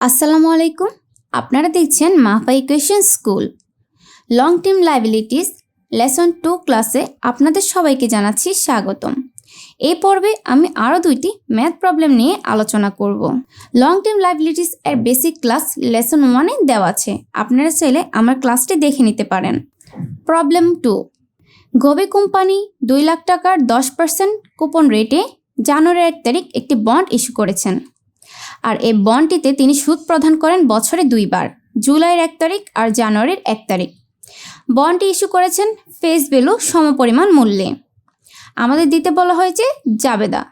আসসালামু আলাইকুম। আপনারা দেখছেন মাহফা equation school. Long term liabilities lesson 2 ক্লাসে আপনাদের সবাইকে জানাচ্ছি স্বাগতম। এই পর্বে আমি আরও দুইটি ম্যাথ প্রবলেম নিয়ে আলোচনা করব। লং টার্ম লায়াবিলিটিস এর বেসিক ক্লাস লেসন 1-এ দেওয়া আছে, আপনারা চাইলে আমার ক্লাসটি দেখে নিতে পারেন। প্রবলেম 2, গভি কোম্পানি 2 লাখ টাকার 10% কুপন রেটে জানুয়ারির 1 তারিখ একটি বন্ড ইস্যু করেছেন। আর এই বন্ডটিতে তিনি সুদ প্রদান করেন বছরে 2 বার, জুলাইয়ের 1 তারিখ আর জানুয়ারির 1 তারিখ। বন্ডটি ইস্যু করেছেন ফেস ভ্যালু সমপরিমাণ মূল্যে। আমাদের দিতে বলা হয়েছে জাবেদা।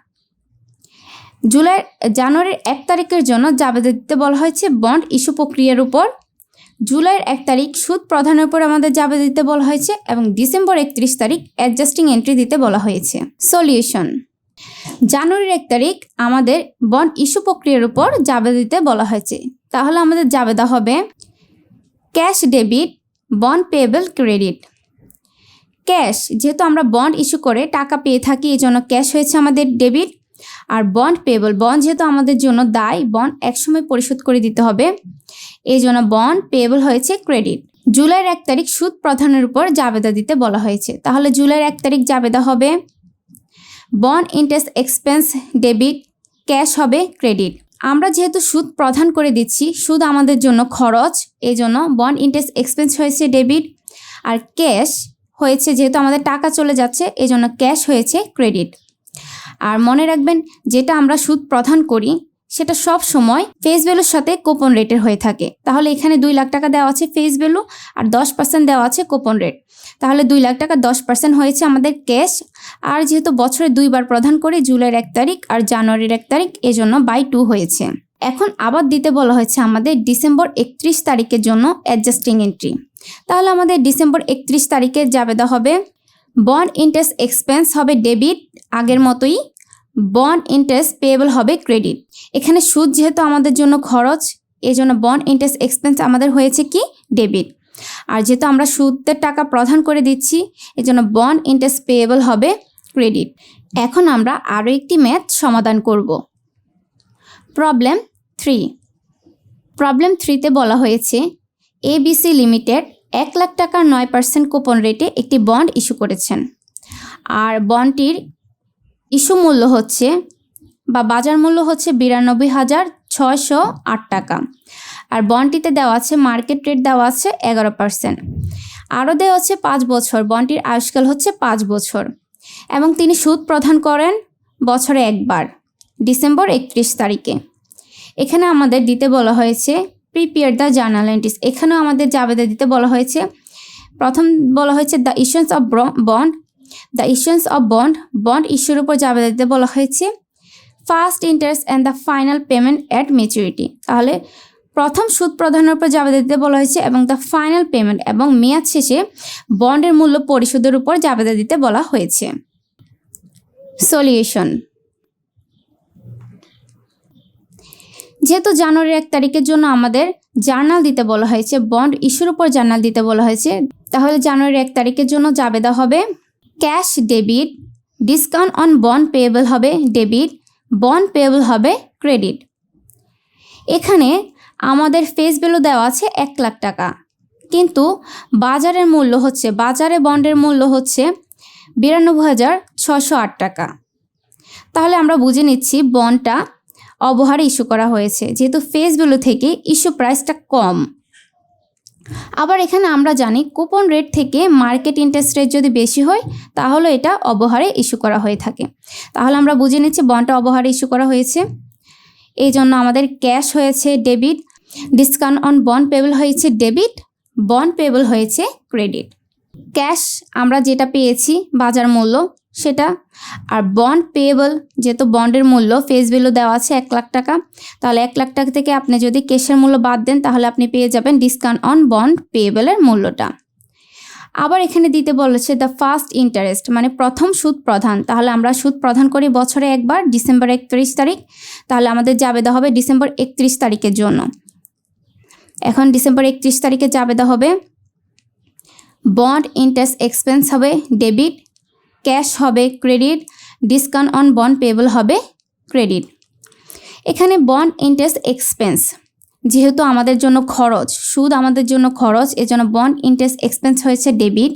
জানুয়ারির 1 তারিখের জন্য জাবেদা দিতে বলা হয়েছে বন্ড ইস্যু প্রক্রিয়ার উপর। জুলাইয়ের 1 তারিখ সুদ প্রদানের উপর আমাদের জাবেদা দিতে বলা হয়েছে এবং ডিসেম্বর 31 তারিখ অ্যাডজাস্টিং এন্ট্রি দিতে বলা হয়েছে। সলিউশন: জানুয়ারির 1 তারিখ আমাদের বন্ড ইস্যু প্রক্রিয়ার উপর জাবেদা দিতে বলা হয়েছে, তাহলে আমাদের জাবেদা হবে cash debit, bond payable credit. Cash, যেহেতু আমরা বন্ড ইস্যু করে টাকা পেয়ে থাকি, এই জন্য ক্যাশ হয়েছে আমাদের ডেবিট। আর বন্ড পেয়েবল, বন্ড যেহেতু আমাদের জন্য দায়, বন্ড একসময় পরিশোধ করে দিতে হবে, এই জন্য বন্ড পেয়েবল হয়েছে ক্রেডিট। জুলাইয়ের 1 তারিখ সুদ প্রদানের উপর জাবেদা দিতে বলা হয়েছে, তাহলে জুলাইয়ের 1 তারিখ জাবেদা হবে bond interest expense debit, cash হবে ক্রেডিট। আমরা যেহেতু সুদ প্রদান করে দিচ্ছি, সুদ আমাদের জন্য খরচ, এই জন্য বন্ড ইন্টারেস্ট এক্সপেন্স হয়েছে ডেবিট। আর ক্যাশ হয়েছে, যেহেতু আমাদের টাকা চলে যাচ্ছে, এই জন্য ক্যাশ হয়েছে ক্রেডিট। আর মনে রাখবেন, যেটা আমরা সুদ প্রদান করি সেটা সব সময় ফেস ভ্যালুর সাথে কুপন রেটের হয়ে থাকে। তাহলে এখানে 2 লাখ টাকা দেওয়া আছে ফেস ভ্যালু আর 10% দেওয়া আছে কুপন রেট, তাহলে 2 লাখ টাকা 10% হয়েছে আমাদের ক্যাশ। আর যেহেতু বছরে 2 বার প্রদান করি, জুলাইয়ের 1 তারিখ আর জানুয়ারির 1 তারিখ, এজন্য বাই 2 হয়েছে। এখন আবার দিতে বলা হয়েছে আমাদের ডিসেম্বর 31 তারিখের জন্য অ্যাডজাস্টিং এন্ট্রি, তাহলে আমাদের ডিসেম্বর 31 তারিখের জাবেদা হবে বন্ড ইন্টারেস্ট এক্সপেন্স হবে ডেবিট, আগের মতোই। বন্ড ইন্টারেস্ট পেয়েবল হবে ক্রেডিট। এখানে সুদ যেহেতু আমাদের জন্য খরচ, এই জন্য বন্ড ইন্টারেস্ট এক্সপেন্স আমাদের হয়েছে কি ডেবিট। আর যেহেতু আমরা সুদের টাকা প্রদান করে দিচ্ছি, এই জন্য বন্ড ইন্টারেস্ট পেয়েবল হবে ক্রেডিট। এখন আমরা আরও একটি ম্যাথ সমাধান করব। প্রবলেম 3। প্রবলেম 3-তে বলা হয়েছে এবিসি লিমিটেড 1 লাখ টাকার 9% কুপন রেটে একটি বন্ড ইস্যু করেছেন। আর বন্ডটির ইস্যু মূল্য হচ্ছে বা বাজার মূল্য হচ্ছে 92,608 টাকা। আর বন্ডটিতে দেওয়া আছে মার্কেট রেট দেওয়া আছে 11%। আরও দেওয়া আছে 5 বছর, বন্ডটির আয়ুষ্কাল হচ্ছে 5 বছর এবং তিনি সুদ প্রদান করেন বছরে 1 বার, ডিসেম্বর 31 তারিখে। এখানে আমাদের দিতে বলা হয়েছে প্রিপেয়ার দ্য জার্নাল এন্ট্রিজ। এখানেও আমাদের জাবেদা দিতে বলা হয়েছে। প্রথম বলা হয়েছে the issuance of bond, the issuance of bond, bond ইস্যুর উপর জাবেদা দিতে বলা হয়েছে first interest and the final payment at maturity. তাহলে প্রথম সুদ প্রদানের উপর জাবেদা দিতে বলা হয়েছে এবং দ্য ফাইনাল পেমেন্ট এবং মেয়াদ শেষে বন্ডের মূল্য পরিশোধের উপর জাবেদা দিতে বলা হয়েছে। সলিউশন: যেহেতু জানুয়ারির 1 তারিখের জন্য আমাদের জার্নাল দিতে বলা হয়েছে, বন্ড ইস্যুর উপর জার্নাল দিতে বলা হয়েছে, তাহলে জানুয়ারির 1 তারিখের জন্য জাবেদা হবে cash debit, discount on bond payable হবে ডেবিট, বন্ড পেয়েবল হবে ক্রেডিট। এখানে আমাদের ফেস ভ্যালু দেওয়া আছে 1 লাখ টাকা, কিন্তু বাজারের মূল্য হচ্ছে, বাজারে বন্ডের মূল্য হচ্ছে 92,608 টাকা। তাহলে আমরা বুঝে নিচ্ছি বন্ডটা অবহারে ইস্যু করা হয়েছে, যেহেতু ফেস ভ্যালু থেকে ইস্যু প্রাইসটা কম। আবার এখানে আমরা জানি কুপন রেট থেকে মার্কেট ইন্টারেস্ট রেট যদি বেশি হয়, তাহলে এটা অবহারে ইস্যু করা হয়ে থাকে। তাহলে আমরা বুঝে নিচ্ছি বন্ডটা অবহারে ইস্যু করা হয়েছে, এই জন্য আমাদের ক্যাশ হয়েছে debit, discount on bond payable হয়েছে ডেবিট, বন্ড পেয়েবল হয়েছে ক্রেডিট। ক্যাশ আমরা যেটা পেয়েছি বাজার মূল্য সেটা, আর বন্ড পেয়েবল যেহেতু বন্ডের মূল্য ফেস ভ্যালু দেওয়া আছে 1 লাখ টাকা, তাহলে 1 লাখ টাকা থেকে আপনি যদি ক্যাশের মূল্য বাদ দেন, তাহলে আপনি পেয়ে যাবেন ডিসকাউন্ট অন বন্ড পেয়েবলের মূল্যটা। আবার এখানে দিতে বলেছে দ্য ফার্স্ট ইন্টারেস্ট, মানে প্রথম সুদ প্রদান, তাহলে আমরা সুদ প্রদান করি বছরে 1 বার, ডিসেম্বর 31 তারিখ, তাহলে আমাদের জাবেদা হবে ডিসেম্বর 31 তারিখের জন্য। এখন ডিসেম্বর 31 তারিখে জাবেদা হবে বন্ড ইন্টারেস্ট এক্সপেন্স হবে ডেবিট, ক্যাশ হবে credit, discount on bond payable হবে ক্রেডিট। এখানে বন্ড ইন্টারেস্ট এক্সপেন্স যেহেতু আমাদের জন্য খরচ, সুদ আমাদের জন্য খরচ, এজন্য বন্ড ইন্টারেস্ট এক্সপেন্স হয়েছে ডেবিট।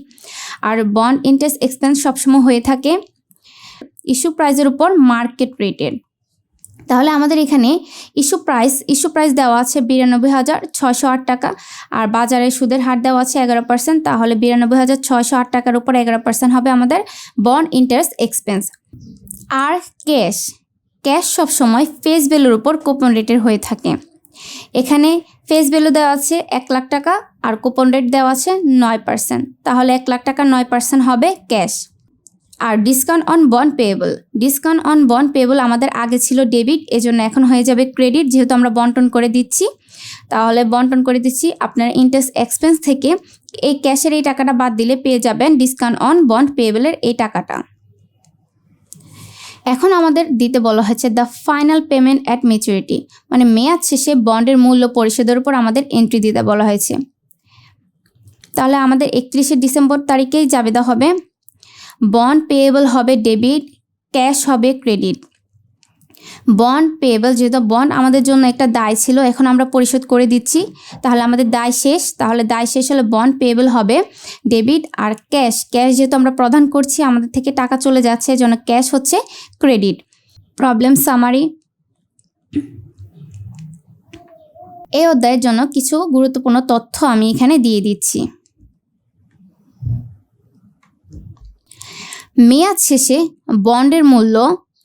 আর বন্ড ইন্টারেস্ট এক্সপেন্স সবসময় হয়ে থাকে ইস্যু প্রাইসের উপর মার্কেট রেটের। তাহলে আমাদের এখানে ইস্যু প্রাইস দেওয়া আছে 92,608 টাকা, আর বাজারে সুদের হার দেওয়া আছে 11%। তাহলে 92,608 টাকার উপর 11% হবে আমাদের বন্ড ইন্টারেস্ট এক্সপেন্স। আর ক্যাশ সবসময় ফেস ভ্যালুর উপর কুপন রেটের হয়ে থাকে। এখানে ফেস ভ্যালু দেওয়া আছে 1 লাখ টাকা আর কুপন রেট দেওয়া আছে 9%। তাহলে 1 লাখ টাকা 9% হবে ক্যাশ। আর ডিসকাউন্ট অন বন্ড পেয়েবল আমাদের আগে ছিল ডেবিট, এজন্য এখন হয়ে যাবে ক্রেডিট, যেহেতু আমরা বন্টন করে দিচ্ছি। তাহলে বন্টন করে দিচ্ছি, আপনার ইন্টারেস্ট এক্সপেন্স থেকে এই ক্যাশের এই টাকাটা বাদ দিলে পেয়ে যাবেন ডিসকাউন্ট অন বন্ড পেয়েবলের এই টাকাটা। এখন আমাদের দিতে বলা হয়েছে the final payment at maturity, মানে মেয়াদ শেষে বন্ডের মূল্য পরিশোধের উপর আমাদের এন্ট্রি দিতে বলা হয়েছে। তাহলে আমাদের 31শে ডিসেম্বর তারিখেই জাবেদা হবে। বন্ড পেয়েবল হবে ডেবিট, ক্যাশ হবে ক্রেডিট। বন্ড পেয়েবল, যেহেতু বন্ড আমাদের জন্য একটা দায় ছিল, এখন আমরা পরিশোধ করে দিচ্ছি, তাহলে আমাদের দায় শেষ। তাহলে দায় শেষ হলে বন্ড পেয়েবল হবে ডেবিট। আর ক্যাশ যেহেতু আমরা প্রদান করছি, আমাদের থেকে টাকা চলে যাচ্ছে, এজন্য ক্যাশ হচ্ছে ক্রেডিট। Problem summary. এই অধ্যায়ের জন্য কিছু গুরুত্বপূর্ণ তথ্য আমি এখানে দিয়ে দিচ্ছি। মেয়াদ শেষে বন্ডের মূল্য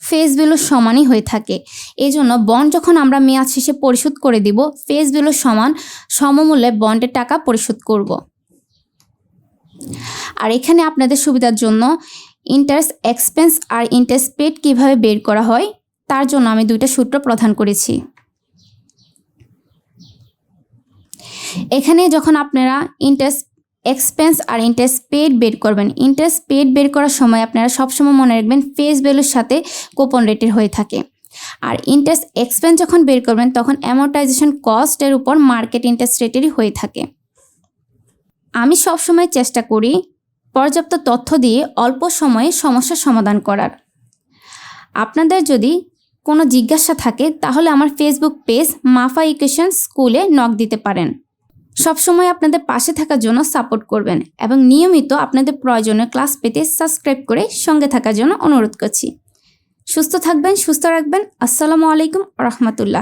ফেস ভ্যালুর সমানই হয়ে থাকে। এই জন্য বন্ড যখন আমরা মেয়াদ শেষে পরিশোধ করে দিব, ফেস ভ্যালুর সমমূল্যে বন্ডের টাকা পরিশোধ করব। আর এখানে আপনাদের সুবিধার জন্য ইন্টারেস্ট এক্সপেন্স আর ইন্টারেস্ট পেড কীভাবে বের করা হয় তার জন্য আমি 2টা সূত্র প্রদান করেছি। এখানে যখন আপনারা ইন্টারেস্ট এক্সপেন্স আর ইন্টারেস্ট পেড বের করবেন, ইন্টারেস্ট পেড বের করার সময় আপনারা সবসময় মনে রাখবেন ফেস ভ্যালুর সাথে কুপন রেটের হয়ে থাকে। আর ইন্টারেস্ট এক্সপেন্স যখন বের করবেন তখন অ্যামortization কস্টের উপর মার্কেট ইন্টারেস্ট রেটেরই হয়ে থাকে। আমি সবসময় চেষ্টা করি পর্যাপ্ত তথ্য দিয়ে অল্প সময়ে সমস্যার সমাধান করার। আপনাদের যদি কোনো জিজ্ঞাসা থাকে তাহলে আমার ফেসবুক পেজ মাফা ইকুয়েশন স্কুলে নক দিতে পারেন। সবসময় আপনাদের পাশে থাকার জন্য সাপোর্ট করবেন এবং নিয়মিত আপনাদের প্রয়োজনীয় ক্লাস পেতে সাবস্ক্রাইব করে সঙ্গে থাকার জন্য অনুরোধ করছি। সুস্থ থাকবেন, সুস্থ রাখবেন। আসসালামু আলাইকুম রহমতুল্লাহ।